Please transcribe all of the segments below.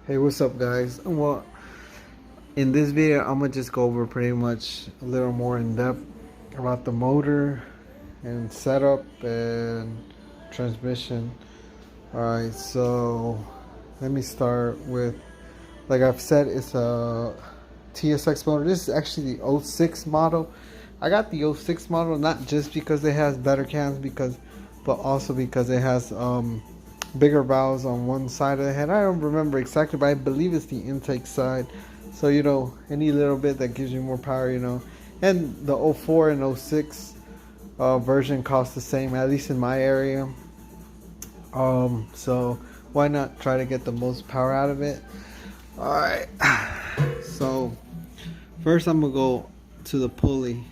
Hey, what's up, guys? Well, in this video, I'm gonna just go over pretty much a little more in depth about the motor and setup and transmission. Alright, so let me start with, like I've said, it's a TSX motor. This is actually the '06 model. I got the '06 model not just because it has better cams, but also because it has bigger valves on one side of the head. I don't remember exactly, but I believe it's the intake side. So, any little bit that gives you more power, And the '04 and '06 version costs the same, at least in my area. So why not try to get the most power out of it? Alright, so first I'm gonna go to the pulley.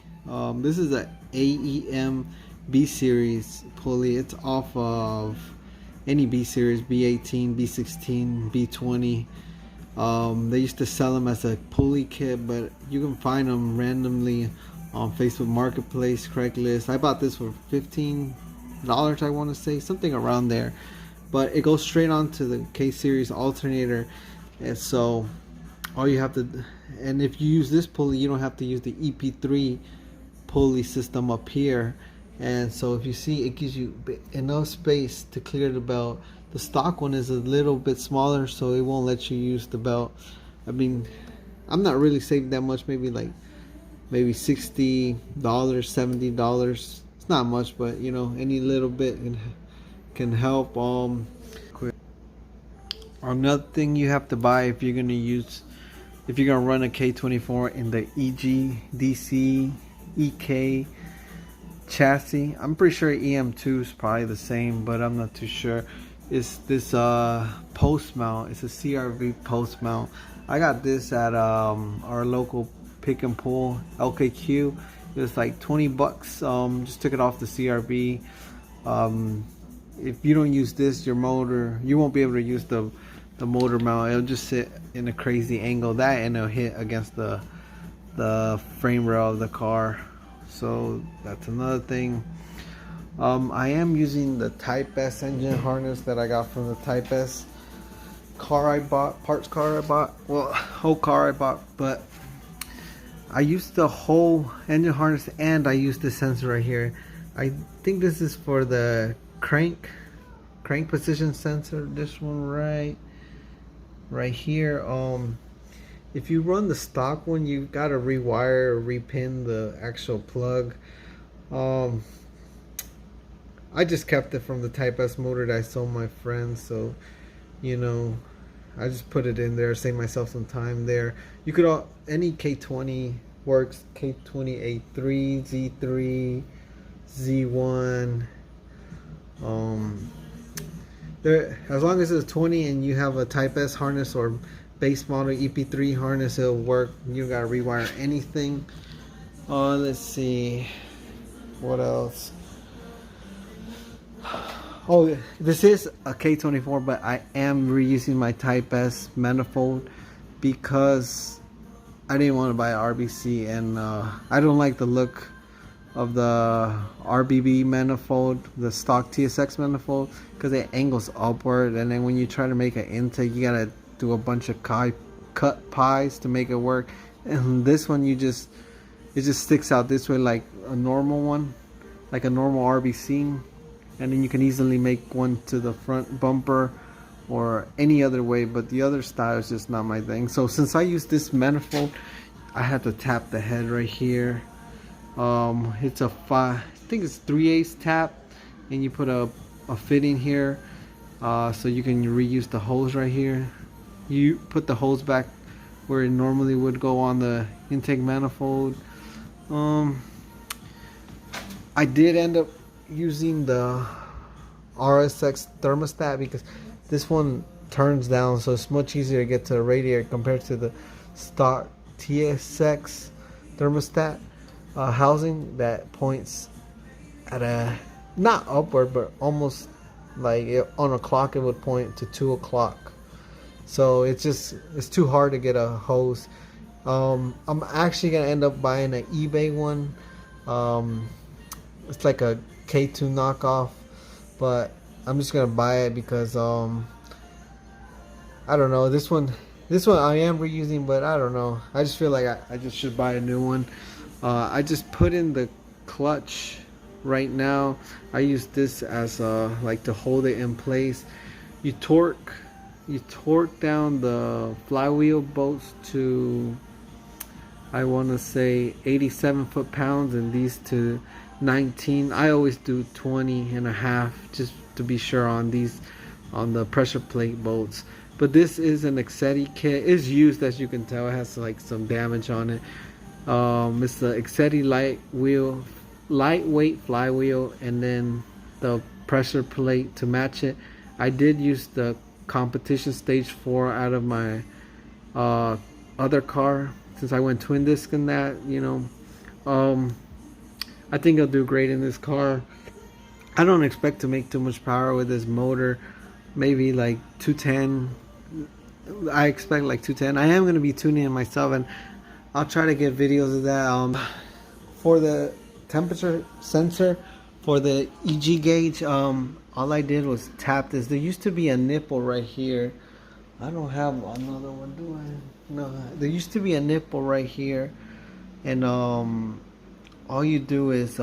This is a AEM B series pulley. It's off of any B series, B18, B16, B20. They used to sell them as a pulley kit, but you can find them randomly on Facebook Marketplace, Craigslist. I bought this for $15, I want to say, something around there. But it goes straight onto the K series alternator, and so all you have to, and if you use this pulley, you don't have to use the EP3 pulley system up here. And so if you see, it gives you enough space to clear the belt. The stock one is a little bit smaller, so it won't let you use the belt. I mean, I'm not really saving that much, maybe $60, $70. It's not much, but any little bit can help. Another thing you have to buy if you're gonna run a K24 in the EG, DC, EK chassis. I'm pretty sure EM2 is probably the same, but I'm not too sure. It's this post mount. It's a CRV post mount. I got this at our local pick and pull, LKQ. It was like $20. Just took it off the CRV. If you don't use this, your motor, you won't be able to use the motor mount. It'll just sit in a crazy angle, that and it'll hit against the frame rail of the car. So that's another thing. I am using the Type S engine harness that I got from the Type S parts car I bought. Well, whole car I bought, but I used the whole engine harness and I used the sensor right here. I think this is for the crank position sensor. This one right here. If you run the stock one, you gotta rewire or repin the actual plug. I just kept it from the Type S motor that I sold my friend, so I just put it in there, save myself some time there. You could any K20 works, K20 A3, Z3, Z1. As long as it's 20 and you have a Type S harness or base model EP3 harness, it'll work. You gotta rewire anything. Let's see what else. Oh, this is a K24, but I am reusing my Type S manifold because I didn't want to buy an RBC, and I don't like the look of the RBB manifold, the stock TSX manifold, because it angles upward, and then when you try to make an intake, you gotta do a bunch of cut pies to make it work. And this one, it just sticks out this way like a normal one, like a normal RBC, and then you can easily make one to the front bumper or any other way, but the other style is just not my thing. So since I use this manifold, I had to tap the head right here. It's a I think it's 3/8 tap, and you put a fitting here, so you can reuse the hose right here. You put the hose back where it normally would go on the intake manifold. I did end up using the RSX thermostat because this one turns down, so it's much easier to get to the radiator compared to the stock TSX thermostat housing that points at a, not upward, but almost like on a clock it would point to 2 o'clock. So it's too hard to get a hose. I'm actually gonna end up buying an eBay one. It's like a K2 knockoff, but I'm just gonna buy it because I don't know, this one I am reusing, but I don't know, I just feel like I just should buy a new one. I just put in the clutch right now. I use this as like to hold it in place. You torque down the flywheel bolts to, I want to say 87 foot-pounds, and these to 19. I always do 20 and a half just to be sure on these, on the pressure plate bolts. But this is an Excetti kit. It's used, as you can tell. It has like some damage on it. It's the Excetti lightweight flywheel, and then the pressure plate to match it. I did use the competition stage 4 out of my other car, since I went twin disc in that, you know. I think I'll do great in this car. I don't expect to make too much power with this motor, maybe like 210. I expect like 210. I am going to be tuning it myself, and I'll try to get videos of that. For the temperature sensor for the EG gauge, all I did was tap this. There used to be a nipple right here. I don't have another one, do I? No, there used to be a nipple right here, and all you do is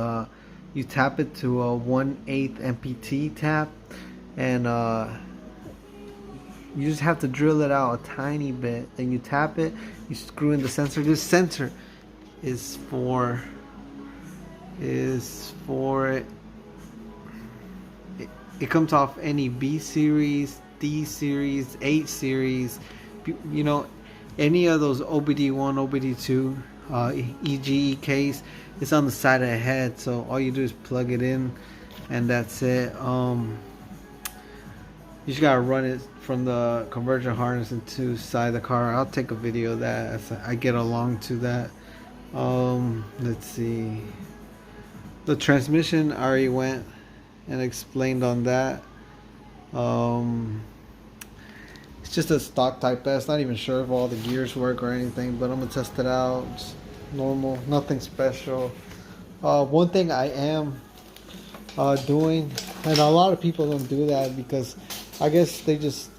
you tap it to a 1/8 MPT tap, and you just have to drill it out a tiny bit. Then you tap it, you screw in the sensor. This sensor is for it comes off any B series, D series, 8 series, you know, any of those OBD1, OBD2 EGE case. It's on the side of the head, so all you do is plug it in, and that's it. You just gotta run it from the conversion harness into side of the car. I'll take a video of that as I get along to that. Let's see. The transmission, I already went and explained on that. It's just a stock Type S. Not even sure if all the gears work or anything, but I'm gonna test it out. Just normal, nothing special. One thing I am doing, and a lot of people don't do that because I guess they just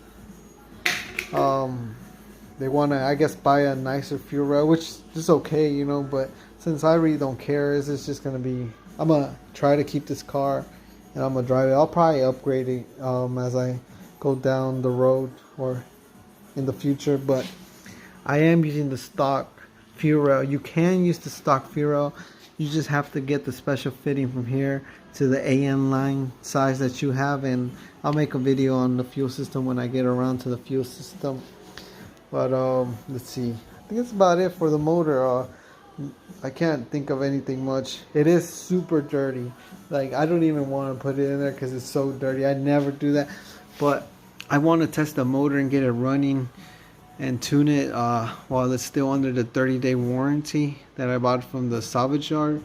they want to, I guess, buy a nicer fuel rail, which is okay, you know. But since I really don't care, it's just gonna be, I'm gonna try to keep this car, and I'm gonna drive it. I'll probably upgrade it as I go down the road or in the future, but I am using the stock fuel rail. You can use the stock fuel rail. You just have to get the special fitting from here to the AN line size that you have, and I'll make a video on the fuel system when I get around to the fuel system. But let's see, I think that's about it for the motor. I can't think of anything much. It is super dirty. Like, I don't even want to put it in there because it's so dirty. I never do that, but I want to test the motor and get it running and tune it while it's still under the 30-day warranty that I bought from the salvage yard,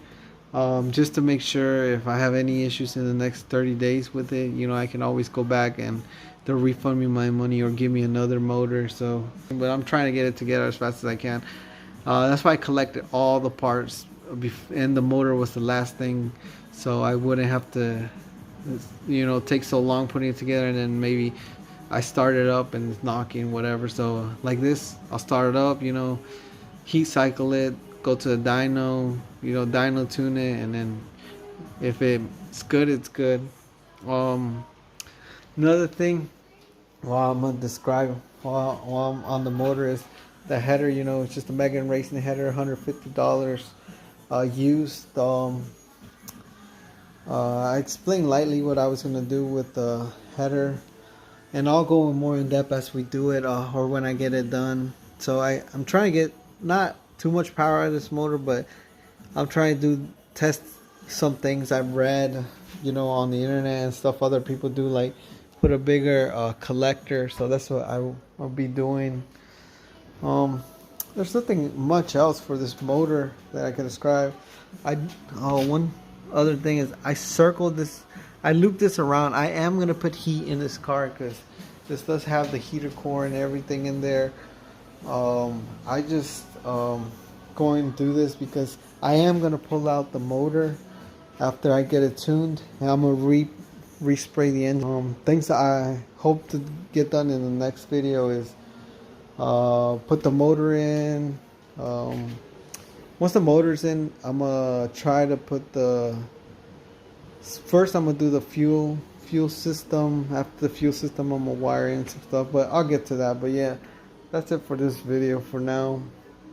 just to make sure if I have any issues in the next 30 days with it, you know, I can always go back and they'll refund me my money or give me another motor. So, but I'm trying to get it together as fast as I can. That's why I collected all the parts, and the motor was the last thing, so I wouldn't have to, you know, take so long putting it together, and then maybe I start it up and it's knocking, whatever. So like this, I'll start it up, you know, heat cycle it, go to the dyno, you know, dyno tune it, and then if it's good, it's good. Another thing, I'm gonna describe while I'm on the motor, is the header. You know, it's just a Megan Racing header, $150 used. I explained lightly what I was gonna do with the header, and I'll go more in depth as we do it, or when I get it done. So I'm trying to get not too much power out of this motor, but I'm trying to test some things I've read, you know, on the internet and stuff other people do, like put a bigger collector. So that's what I'll be doing. There's nothing much else for this motor that I can describe. One other thing is I circled this, I looped this around. I am going to put heat in this car because this does have the heater core and everything in there. I just going through this because I am going to pull out the motor after I get it tuned, and I'm going to respray the engine. Things that I hope to get done in the next video is put the motor in. Once the motor's in, I'm gonna try to put first I'm gonna do the fuel system. After the fuel system, I'm gonna wire in some stuff, but I'll get to that. But yeah, that's it for this video for now.